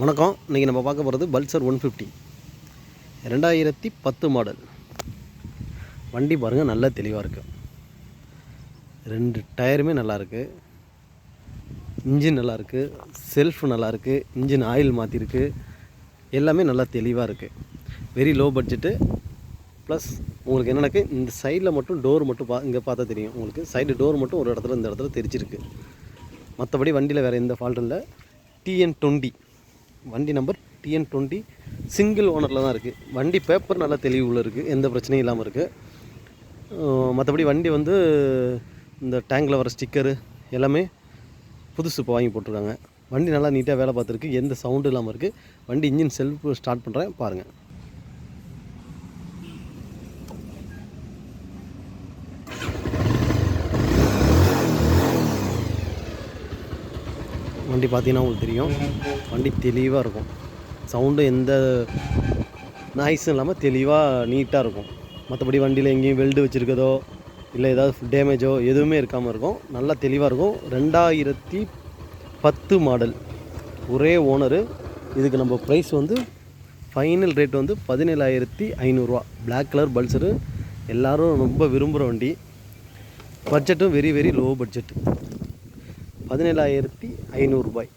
வணக்கம். இன்றைக்கி நம்ம பார்க்க போகிறது பல்சர் 150 2010 மாடல் வண்டி. பாருங்கள், நல்லா தெளிவாக இருக்குது. 2 டயருமே நல்லாயிருக்கு. இன்ஜின் நல்லாயிருக்கு, செல்ஃப் நல்லாயிருக்கு, இன்ஜின் ஆயில் மாற்றிருக்கு. எல்லாமே நல்லா தெளிவாக இருக்குது. Very low budget. ப்ளஸ் உங்களுக்கு என்னென்னாக்கு இந்த சைடில் மட்டும் டோர் மட்டும் இங்கே பார்த்தா தெரியும். உங்களுக்கு சைடு டோர் மட்டும் ஒரு இடத்துல இந்த இடத்துல தெரிச்சிருக்கு. மற்றபடி வண்டியில் வேறு எந்த ஃபால்ட்டும் இல்லை. TN20 வண்டி நம்பர் TN20 சிங்கிள் ஓனரில் தான் இருக்குது. வண்டி பேப்பர் நல்லா தெளிவுள்ள இருக்குது, எந்த பிரச்சனையும் இல்லாமல் இருக்குது. மற்றபடி வண்டி வந்து இந்த டேங்கில் வர ஸ்டிக்கரு எல்லாமே புதுசு இப்போ வாங்கி போட்டிருக்காங்க. வண்டி நல்லா நீட்டாக வேலை பார்த்துருக்கு, எந்த சவுண்டும் இல்லாமல் இருக்குது. வண்டி இன்ஜின் செல்ஃப் ஸ்டார்ட் பண்ணுறேன், பாருங்கள். வண்டி பார்த்தீங்கன்னா உங்களுக்கு தெரியும், வண்டி தெளிவாக இருக்கும். சவுண்டும் எந்த நாய்ஸும் இல்லாமல் தெளிவாக நீட்டாக இருக்கும். மற்றபடி வண்டியில் எங்கேயும் வெல்டு வச்சுருக்கதோ இல்லை ஏதாவது டேமேஜோ எதுவுமே இருக்காமல் இருக்கும். நல்லா தெளிவாக இருக்கும். 2010 மாடல், ஒரே ஓனரு. இதுக்கு நம்ம ப்ரைஸ் வந்து ஃபைனல் ரேட் வந்து 17,500 பிளாக் கலர் பல்சரு. எல்லோரும் ரொம்ப விரும்புகிற வண்டி. பட்ஜெட்டும் வெரி லோ பட்ஜெட். 17,500 ரூபாய்.